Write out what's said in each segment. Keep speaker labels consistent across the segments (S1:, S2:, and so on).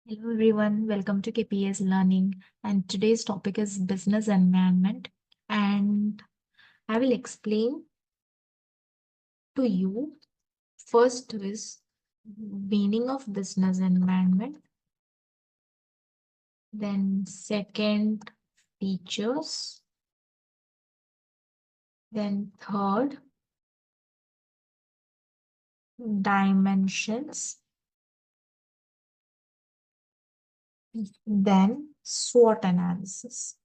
S1: Hello everyone, welcome to KPS Learning, and today's topic is business environment, and I will explain to you first is meaning of business environment, then second features, then third dimensions, then SWOT analysis.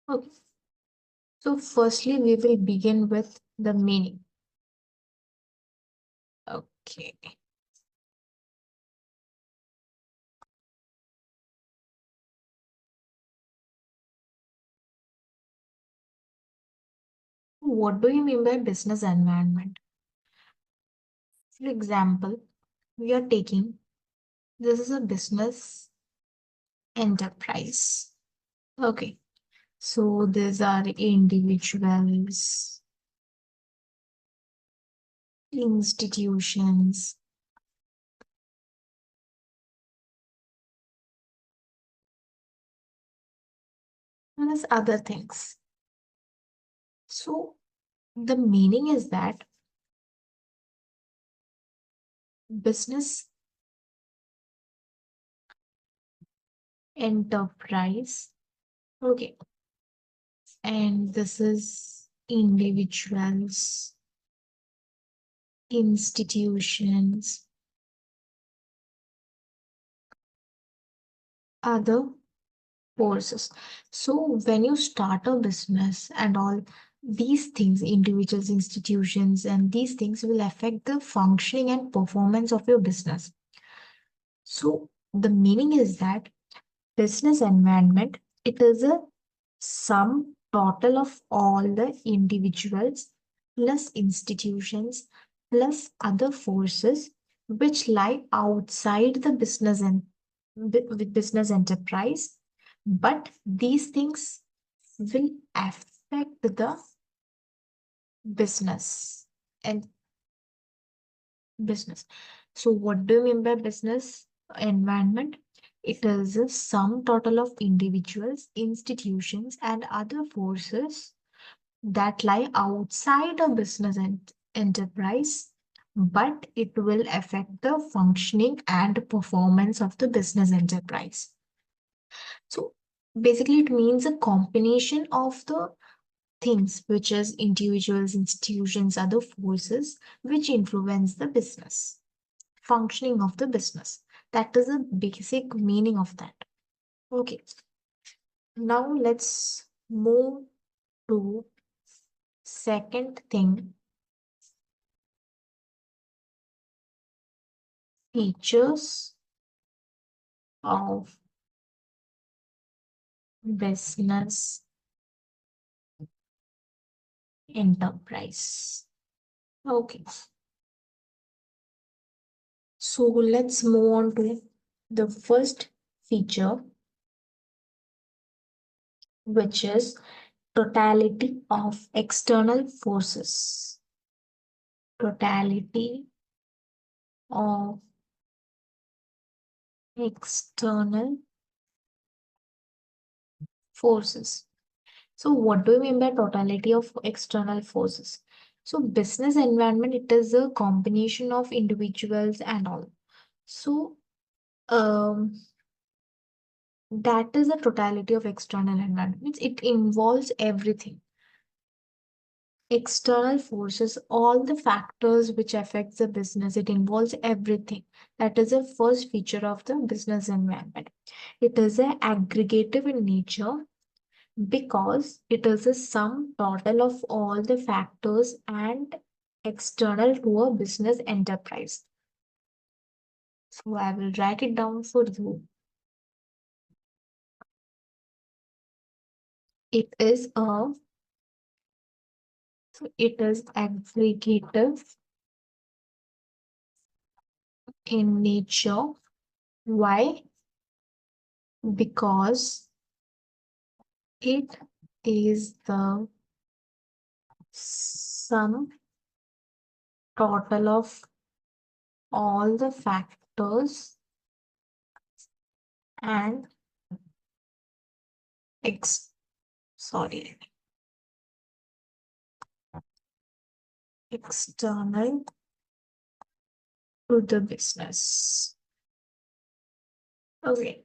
S1: Okay, so firstly we will begin with the meaning. Okay. What do you mean by business environment? For example, we are taking this is a business enterprise. Okay, so these are individuals, institutions, and there's other things. So the meaning is that business enterprise. Okay, and this is individuals, institutions, other forces. So when you start a business and all these things, individuals, institutions, and these things will affect the functioning and performance of your business. So the meaning is that business environment, it is a sum total of all the individuals plus institutions plus other forces which lie outside the business and with business enterprise, but these things will affect the business and business. So what do you mean by business environment? It is a sum total of individuals, institutions, and other forces that lie outside a business enterprise, but it will affect the functioning and performance of the business enterprise. So basically, it means a combination of the things, which is individuals, institutions, other forces, which influence the business, functioning of the business. That is a basic meaning of that. Okay. Now let's move to second thing, features of business enterprise. Okay. So let's move on to the first feature, which is totality of external forces. Totality of external forces. So what do you mean by totality of external forces? So business environment, it is a combination of individuals and all. So that is the totality of external environment. Means it involves everything. External forces, all the factors which affects the business, it involves everything. That is the first feature of the business environment. It is a aggregative in nature because it is a sum total of all the factors and external to a business enterprise. So I will write it down for you. It is a it is aggregative in nature. Why? Because it is the sum total of all the factors and ex sorry external to the business. Okay,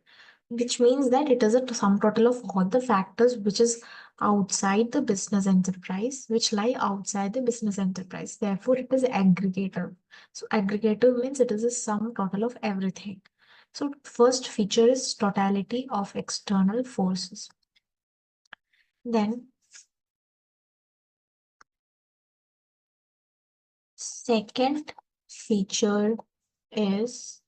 S1: which means that it is a sum total of all the factors which is outside the business enterprise, which lie outside the business enterprise. Therefore, it is aggregator. So aggregator means it is a sum total of everything. So first feature is totality of external forces. Then second feature is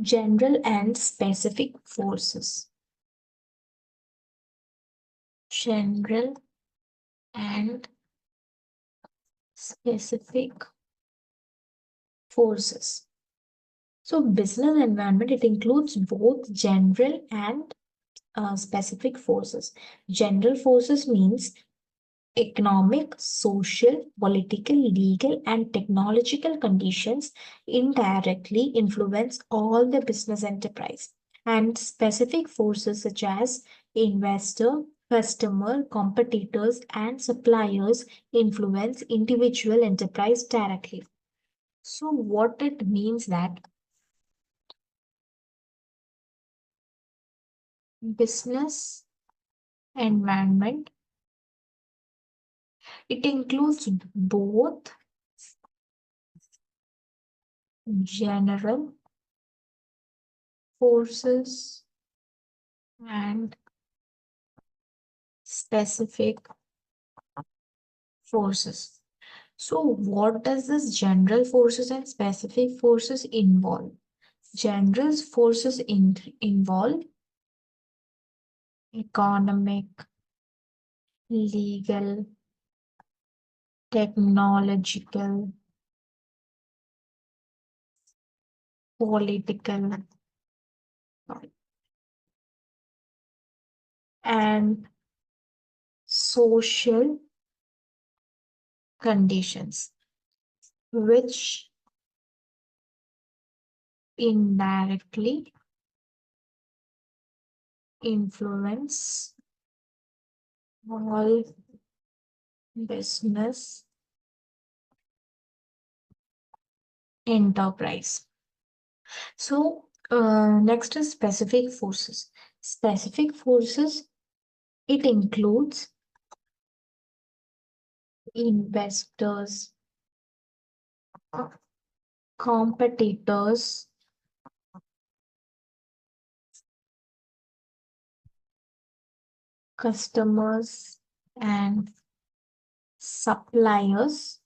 S1: general and specific forces. General and specific forces. So business environment, it includes both general and specific forces. General forces means economic, social, political, legal, and technological conditions indirectly influence all the business enterprise. And specific forces such as investor, customer, competitors, and suppliers influence individual enterprise directly. So what it means that business environment, it includes both general forces and specific forces. So what does this general forces and specific forces involve? General forces involve economic, legal, technological, political, and social conditions, which indirectly influence all business enterprise. So, next is specific forces. Specific forces, it includes investors, competitors, customers, and suppliers,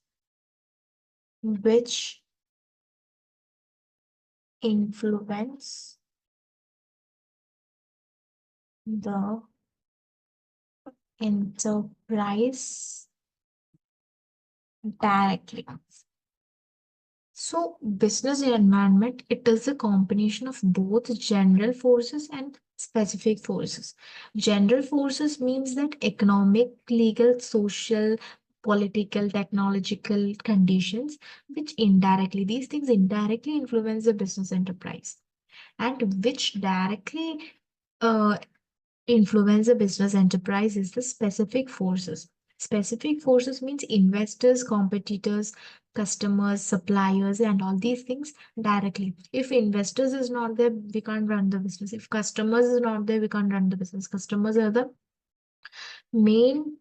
S1: which influence the enterprise directly. So, business environment, it is a combination of both general forces and specific forces. General forces means that economic, legal, social, political, technological conditions, which indirectly, these things indirectly influence the business enterprise and which directly uh, influence a business enterprise is the specific forces. Specific forces means investors, competitors, customers, suppliers, and all these things directly. If investors is not there, we can't run the business. If customers is not there, we can't run the business. Customers are the main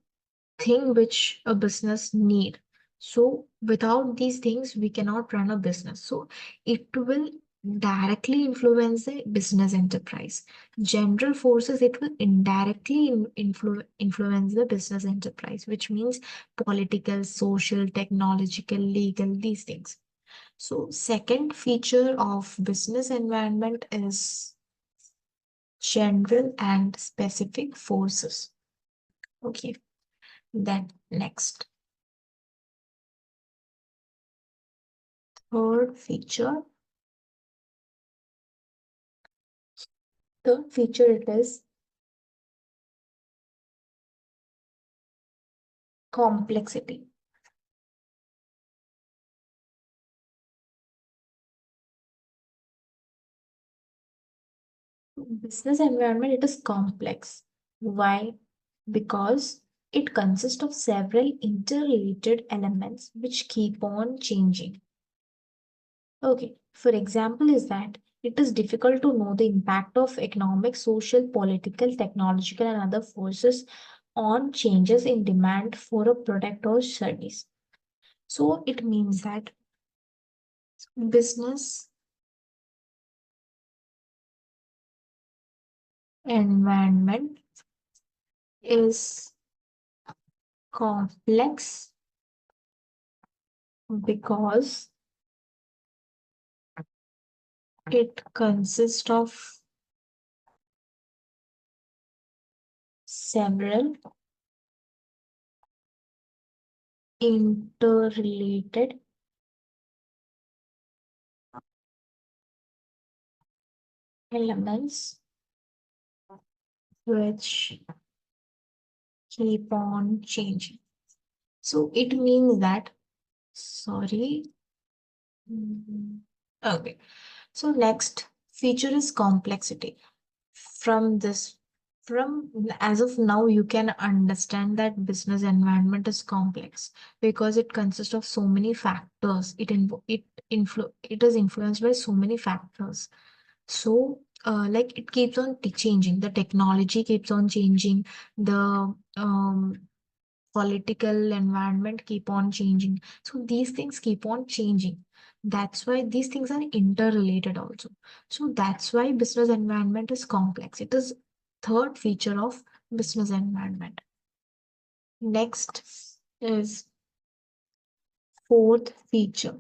S1: thing which a business need. So without these things, we cannot run a business. So it will directly influence the business enterprise. General forces, it will indirectly influence the business enterprise, which means political, social, technological, legal, these things. So second feature of business environment is general and specific forces. Okay, then next. Third feature Third feature it is complexity. Business environment it is complex. Why? Because it consists of several interrelated elements which keep on changing. Okay, for example, is that it is difficult to know the impact of economic, social, political, technological, and other forces on changes in demand for a product or service. So it means that business environment is complex because it consists of several interrelated elements which keep on changing. So it means that, sorry. Okay. So next feature is complexity. From this, from as of now, you can understand that business environment is complex because it consists of so many factors. It is influenced by so many factors. So, like it keeps on changing. The technology keeps on changing. The political environment keep on changing. So these things keep on changing. That's why these things are interrelated also. So that's why business environment is complex. It is third feature of business environment. Next is fourth feature,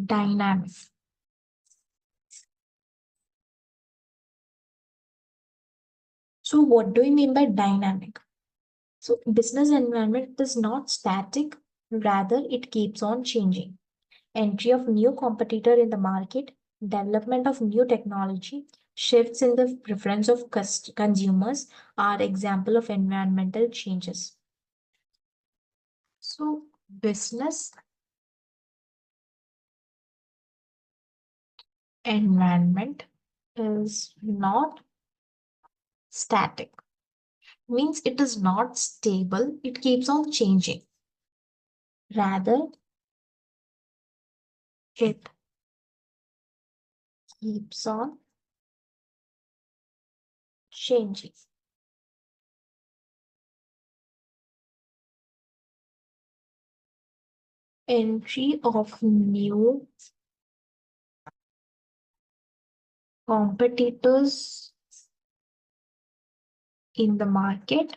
S1: dynamic. So what do we mean by dynamic? So business environment is not static, rather it keeps on changing. Entry of new competitor in the market, development of new technology, shifts in the preference of consumers are example of environmental changes. So business environment is not static, means it is not stable, it keeps on changing. Rather, it keeps on changing. Entry of new competitors in the market,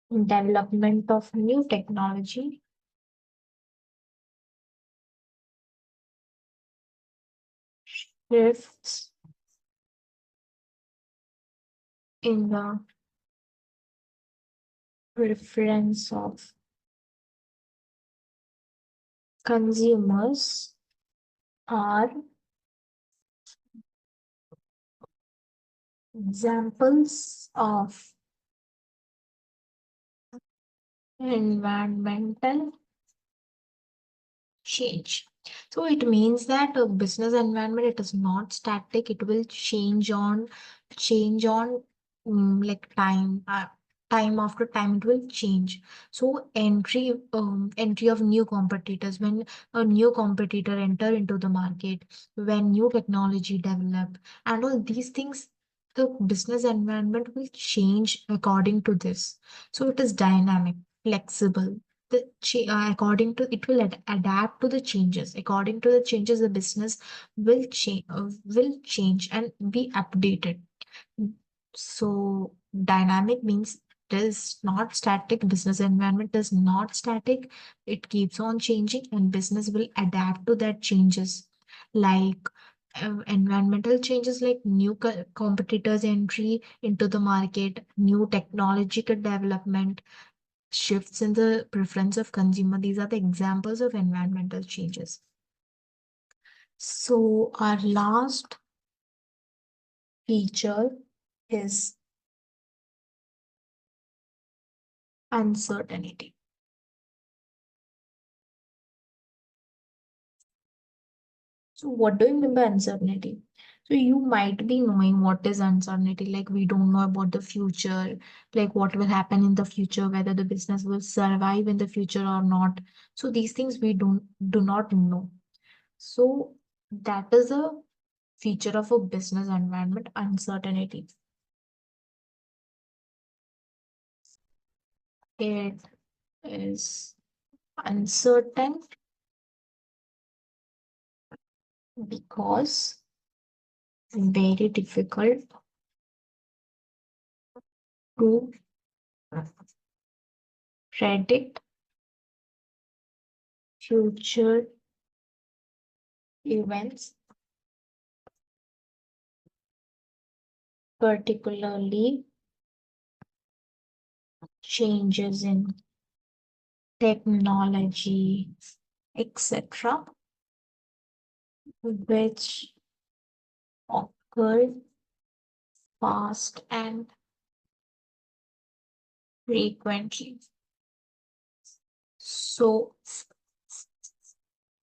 S1: development of new technology, shifts in the preference of consumers are examples of environmental change. So it means that a business environment it is not static. It will change on like time after time it will change. So entry of new competitors, when a new competitor enter into the market, when new technology develop, and all these things, the business environment will change according to this. So it is dynamic, flexible, according to it will adapt to the changes. According to the changes, the business will change and be updated. So dynamic means it is not static. Business environment is not static. It keeps on changing and business will adapt to that changes. Like environmental changes, like new competitors entry into the market, new technological development, shifts in the preference of consumer. These are the examples of environmental changes. So our last feature is uncertainty. So what do you mean by uncertainty? So you might be knowing what is uncertainty, like we don't know about the future, like what will happen in the future, whether the business will survive in the future or not. So these things we do not know. So that is a feature of a business environment, uncertainty. It is uncertain because very difficult to predict future events, particularly changes in technology, etc., which occur fast and frequently. So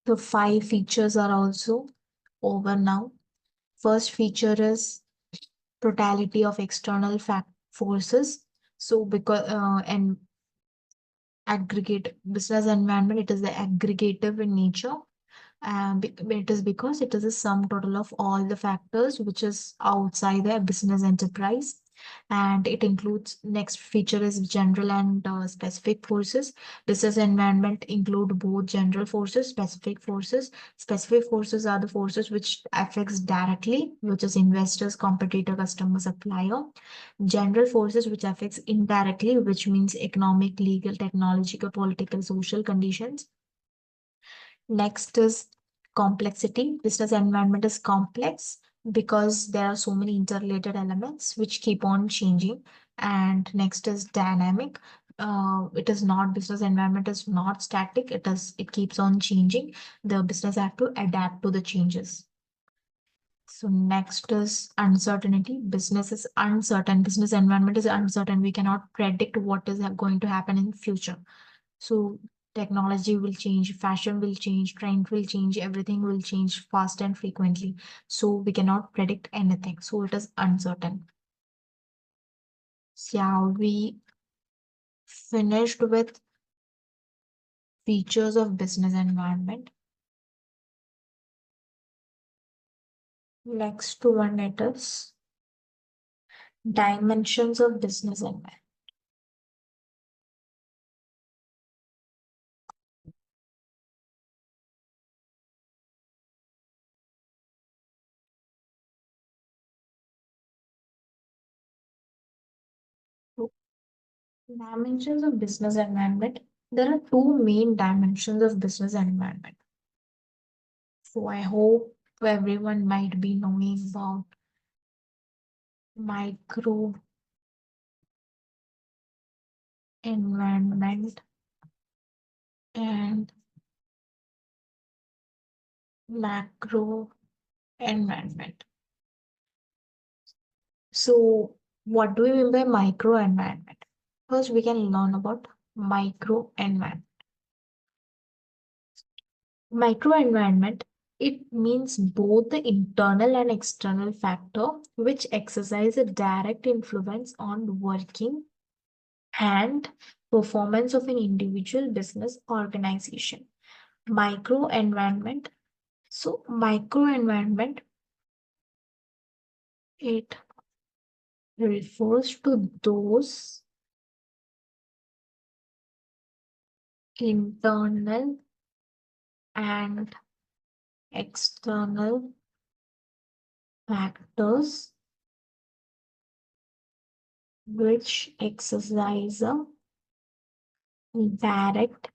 S1: the five features are also over now. First feature is totality of external forces. So because and aggregate business environment, it is the aggregative in nature. It is because it is a sum total of all the factors which is outside the business enterprise, and it includes, next feature is general and specific forces. Business environment include both general forces, specific forces. Specific forces are the forces which affects directly, which is investors, competitor, customer, supplier. General forces which affects indirectly, which means economic, legal, technological, political, social conditions. Next is complexity. Business environment is complex because there are so many interrelated elements which keep on changing. And next is dynamic. It is not, business environment is not static. It keeps on changing. The business have to adapt to the changes. So next is uncertainty. Business is uncertain. Business environment is uncertain. We cannot predict what is going to happen in future. So technology will change, fashion will change, trend will change, everything will change fast and frequently. So we cannot predict anything. So it is uncertain. So yeah, we finished with features of business environment. Next one it is dimensions of business environment. So dimensions of business environment. There are two main dimensions of business environment. So I hope everyone might be knowing about micro environment and macro environment. So what do we mean by micro environment? First, we can learn about micro environment. Micro environment, it means both the internal and external factor which exercise a direct influence on working and performance of an individual business organization. Micro environment. So micro environment, it refers to those internal and external factors which exercise a direct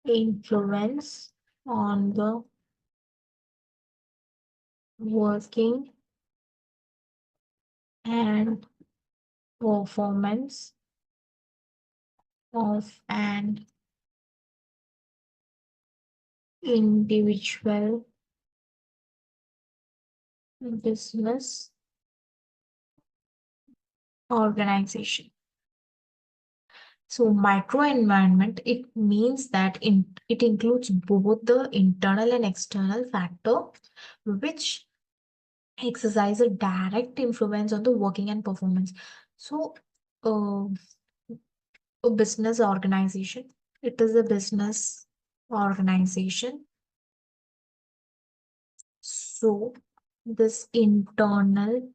S1: influence on the working and performance of an individual business organization. So microenvironment, it means that it includes both the internal and external factor, which exercise a direct influence on the working and performance. So uh, a business organization, it is a business organization. So this internal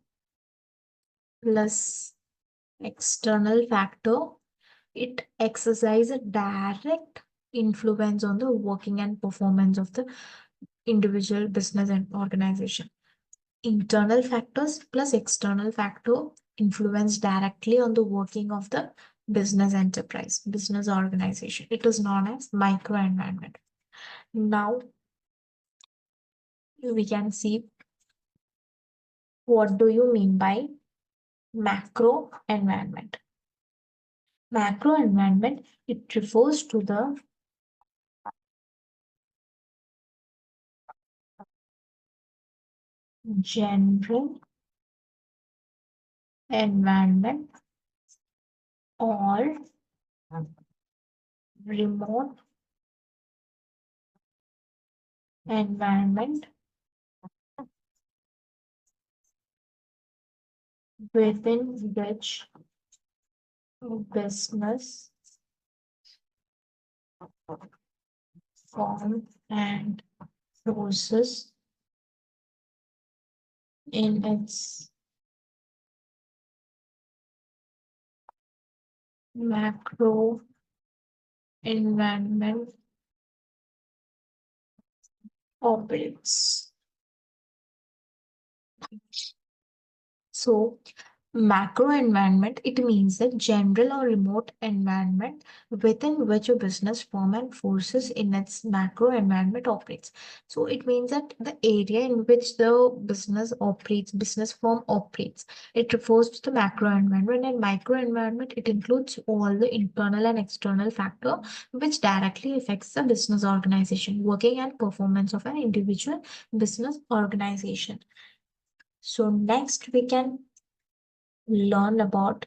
S1: plus external factor, it exercises a direct influence on the working and performance of the individual business and organization. Internal factors plus external factor influence directly on the working of the business enterprise, business organization. It is known as microenvironment. Now we can see what do you mean by macro environment. Macro environment, it refers to the general environment or remote environment within which business form and process in its macro environment operates. So macro environment, it means the general or remote environment within which a business firm and forces in its macro environment operates. So it means that the area in which the business operates, business firm operates, it refers to the macro environment, and micro environment, it includes all the internal and external factor which directly affects the business organization, working and performance of an individual business organization. So next we can learn about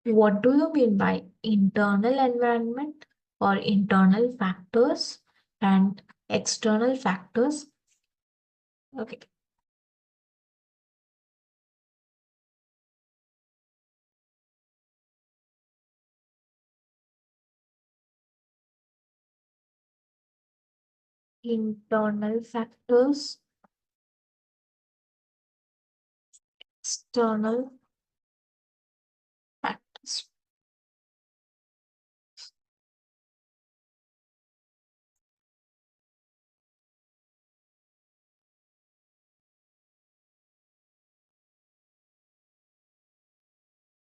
S1: what do you mean by internal environment or internal factors and external factors. Okay, internal factors, external factors.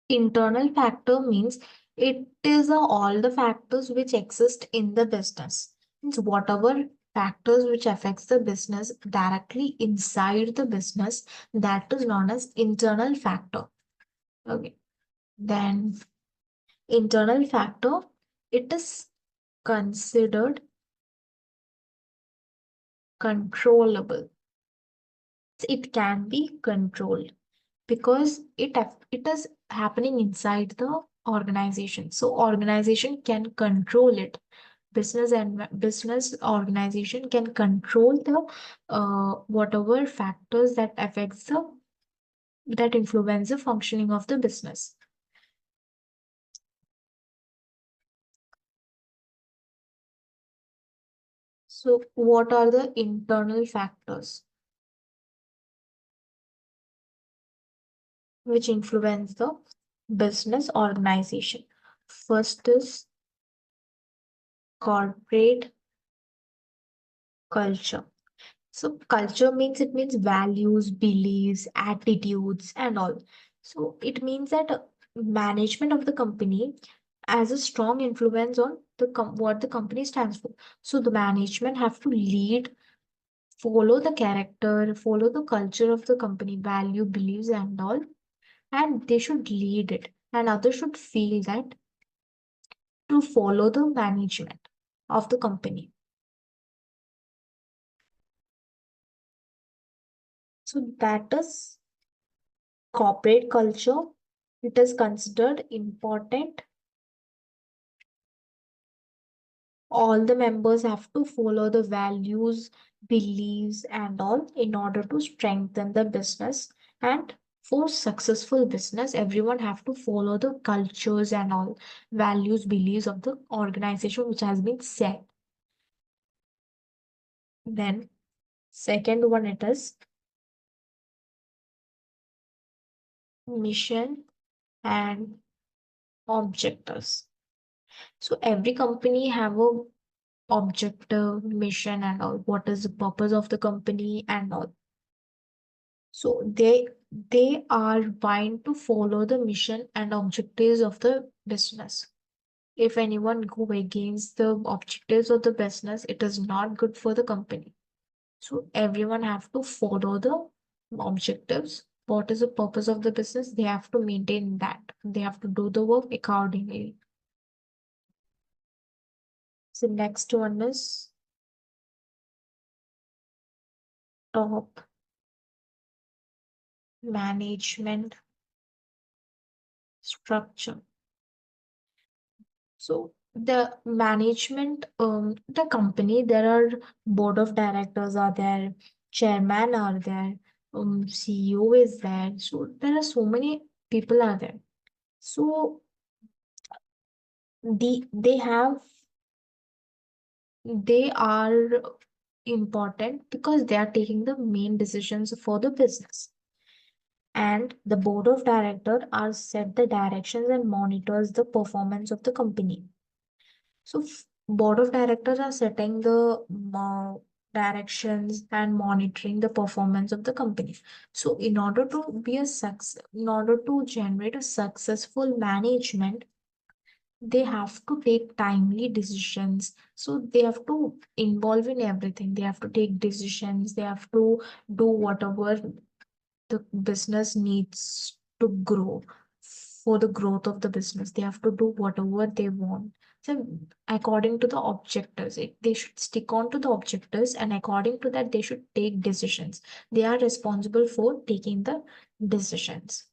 S1: Internal factor means it is all the factors which exist in the business. Means whatever factors which affects the business directly inside the business, that is known as internal factor. Okay. Then internal factor, it is considered controllable. It can be controlled because it is happening inside the organization. So organization can control it. Business and business organization can control the whatever factors that affects the that influence the functioning of the business. So what are the internal factors which influence the business organization? First is corporate culture. So culture means it means values, beliefs, attitudes, and all. So it means that management of the company has a strong influence on what the company stands for. So the management have to lead, follow the character, follow the culture of the company, value, beliefs, and all, and they should lead it, and others should feel that to follow the management of the company. So that is corporate culture. It is considered important. All the members have to follow the values, beliefs, and all in order to strengthen the business. And for successful business, everyone have to follow the cultures and all values, beliefs of the organization which has been set. Then second one it is mission and objectives. So every company have a objective, mission, and all. What is the purpose of the company and all. So they are bound to follow the mission and objectives of the business. If anyone go against the objectives of the business, it is not good for the company. So everyone have to follow the objectives. What is the purpose of the business? They have to maintain that. They have to do the work accordingly. So next one is top management structure. So the management, the company, there are board of directors are there, chairman are there, CEO is there. So there are so many people are there. So they are important because they are taking the main decisions for the business. And the board of directors are set the directions and monitors the performance of the company. So board of directors are setting the directions and monitoring the performance of the company. So in order to generate a successful management, they have to take timely decisions. So they have to involve in everything. They have to take decisions. They have to do whatever the business needs to grow. For the growth of the business, they have to do whatever they want. So according to the objectives, they should stick on to the objectives, and according to that they should take decisions. They are responsible for taking the decisions.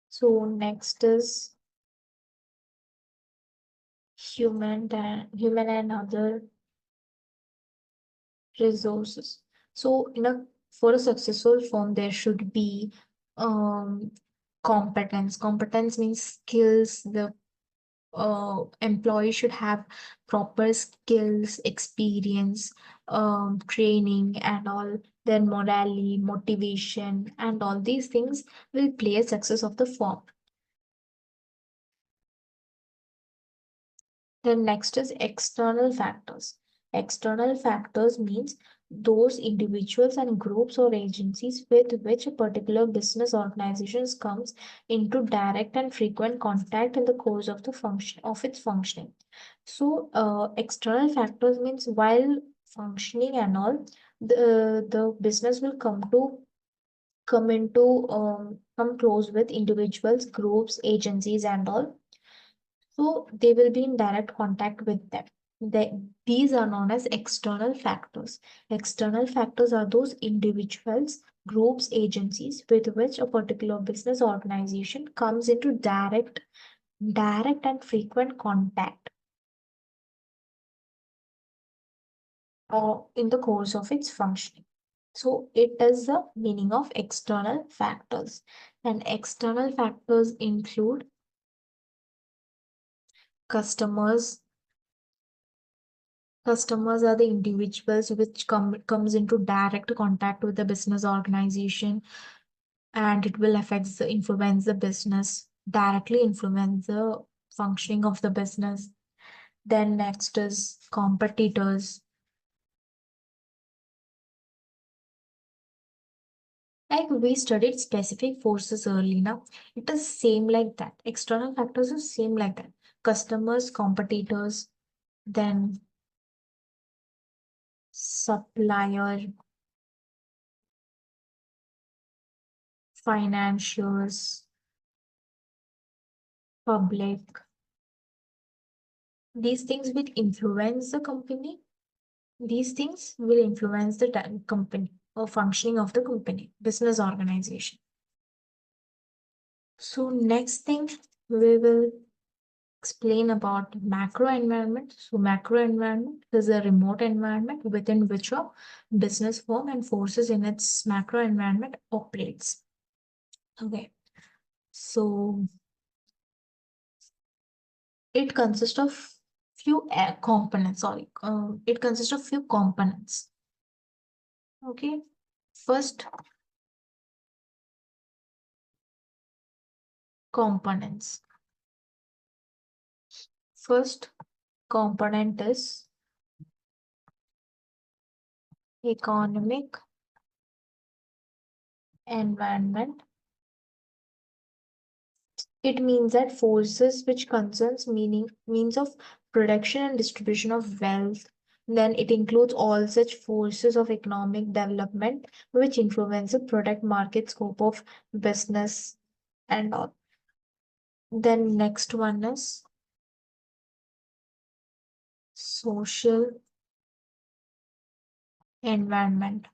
S1: So next is human and other resources. So for a successful firm, there should be um competence. Competence means skills. The employee should have proper skills, experience, training, and all. Then morality, motivation, and all these things will play a success of the firm. Then next is external factors. External factors means those individuals and groups or agencies with which a particular business organization comes into direct and frequent contact in the course of the function of its functioning. So external factors means while functioning and all, the business will come close with individuals, groups, agencies, and all. So they will be in direct contact with them. These are known as external factors. External factors are those individuals, groups, agencies with which a particular business organization comes into direct and frequent contact in the course of its functioning. So it is the meaning of external factors. And external factors include customers. Customers are the individuals which comes into direct contact with the business organization, and it will influence the business, directly influence the functioning of the business. Then next is competitors. Like we studied specific forces early now. It is same like that. External factors are same like that. Customers, competitors, then supplier, financials, public, These things will influence the company. These things will influence the company or functioning of the company, business organization. So next thing we will explain about macro environment. So macro environment is a remote environment within which a business firm and forces in its macro environment operates. Okay. So it consists of few components. Sorry, it consists of few components. Okay. First components. First component is economic environment. It means that forces which concerns means of production and distribution of wealth. Then it includes all such forces of economic development which influence the product market scope of business and all. Then next one is social environment.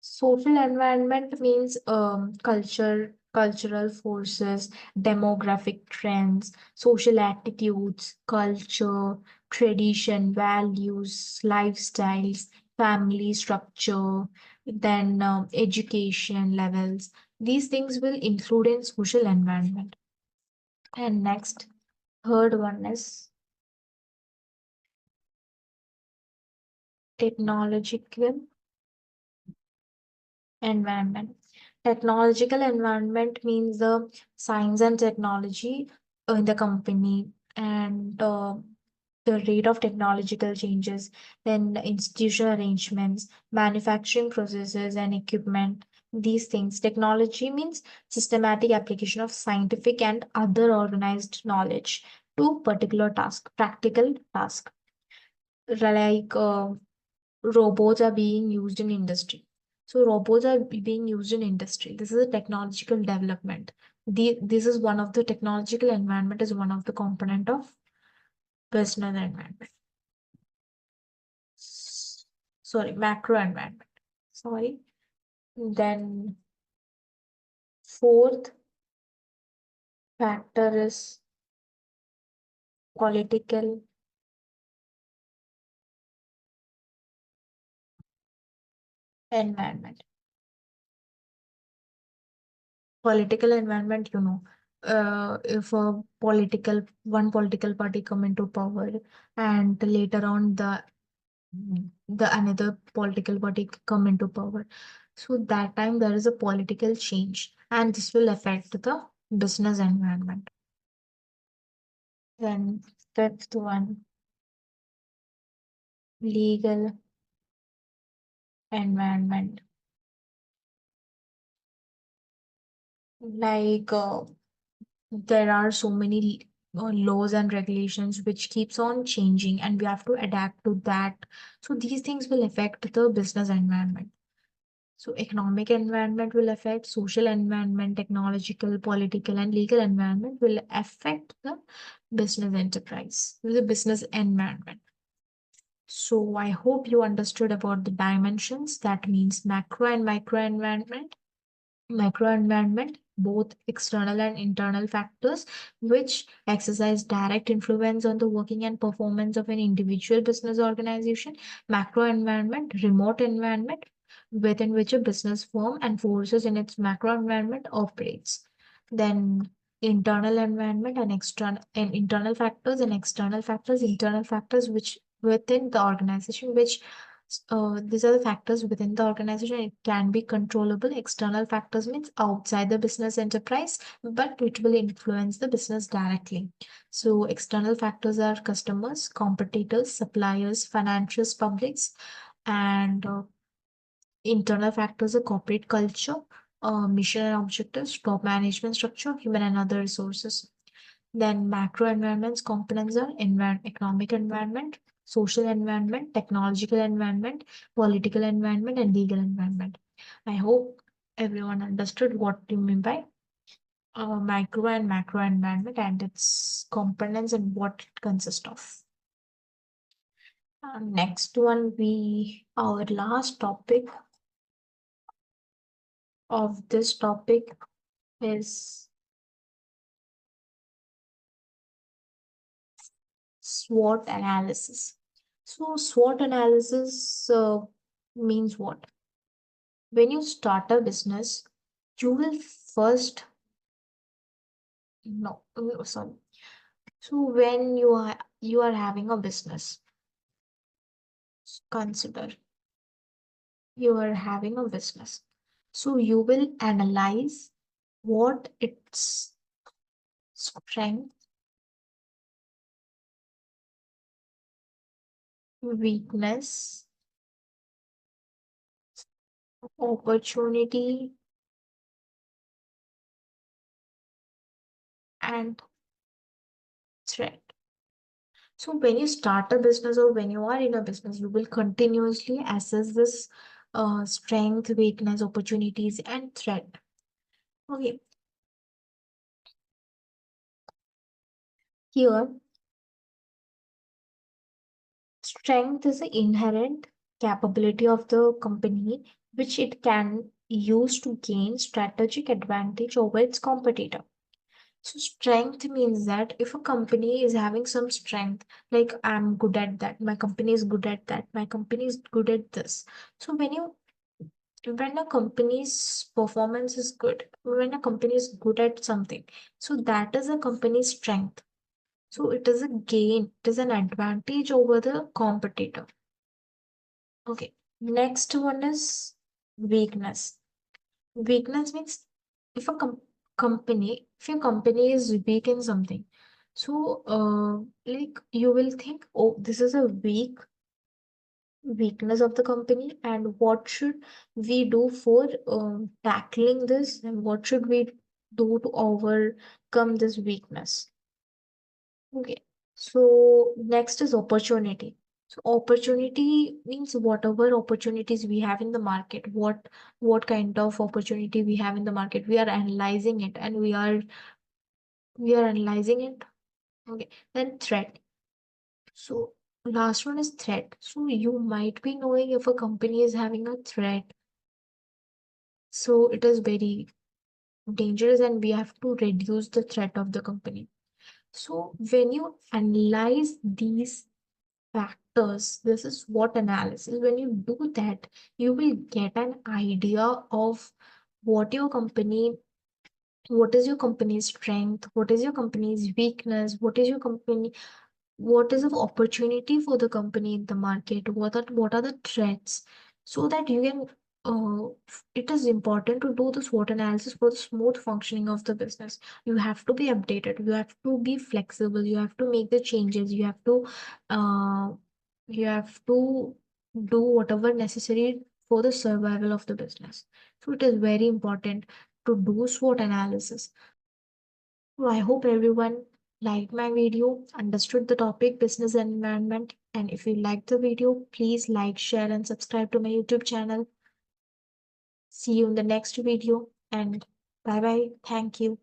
S1: Social environment means cultural forces, demographic trends, social attitudes, culture, tradition, values, lifestyles, family structure, then education levels. These things will include in social environment. And next, third one is technological environment. Technological environment means the science and technology in the company and the rate of technological changes, then the institutional arrangements, manufacturing processes and equipment. These things. Technology means systematic application of scientific and other organized knowledge to particular task, practical task, like robots are being used in industry. So robots are being used in industry. This is a technological development. This is one of the technological environment is one of the component of business environment. Sorry, macro environment. Sorry. Then fourth factor is political environment. Political environment, if one political party come into power and later on the another political party come into power. So that time there is a political change and this will affect the business environment. Then fifth one, legal environment. Like there are so many laws and regulations which keeps on changing and we have to adapt to that. So these things will affect the business environment. So economic environment will affect social environment, technological, political, and legal environment will affect the business enterprise, the business environment. So I hope you understood about the dimensions. That means macro and micro environment. Macro environment, both external and internal factors, which exercise direct influence on the working and performance of an individual business organization. Macro environment, remote environment, within which a business firm and forces in its macro environment operates. Then internal environment and internal factors and external factors, internal factors which within the organization, which these are the factors within the organization. It can be controllable. External factors means outside the business enterprise, but which will influence the business directly. So external factors are customers, competitors, suppliers, financials, publics, and internal factors are corporate culture, mission and objectives, top management structure, human and other resources. Then macro environments components are economic environment, social environment, technological environment, political environment, and legal environment. I hope everyone understood what you mean by micro and macro environment and its components and what it consists of. Next one, our last topic of this topic is SWOT analysis. So SWOT analysis means what? When you start a business, you will first no, sorry. So when you are having a business, consider you are having a business. So you will analyze what its strength, weakness, opportunity, and threat. So when you start a business or when you are in a business, you will continuously assess this strength, weakness, opportunities, and threat. Okay, here strength is the inherent capability of the company which it can use to gain strategic advantage over its competitor. So strength means that if a company is having some strength, like I'm good at that, my company is good at that, my company is good at this. So when a company's performance is good, when a company is good at something, so that is a company's strength. So it is a gain, it is an advantage over the competitor. Okay. Next one is weakness. Weakness means if a if your company is weak in something, so like you will think, oh, this is a weakness of the company, and what should we do for tackling this, and what should we do to overcome this weakness? Okay. So next is opportunity. So opportunity means whatever opportunities we have in the market, what kind of opportunity we have in the market, we are analyzing it and we are analyzing it. Okay. Then threat. So last one is threat. So you might be knowing if a company is having a threat. So it is very dangerous and we have to reduce the threat of the company. So when you analyze these factors, this is SWOT analysis. When you do that, you will get an idea of what your company, what is your company's strength, what is your company's weakness, what is the opportunity for the company in the market, what are the threats, so that you can it is important to do the SWOT analysis for the smooth functioning of the business. You have to be updated, you have to be flexible, you have to make the changes, uh, you have to do whatever necessary for the survival of the business. So it is very important to do SWOT analysis. So I hope everyone liked my video, understood the topic business environment, and if you liked the video, please like, share, and subscribe to my YouTube channel. See you in the next video, and bye bye. Thank you.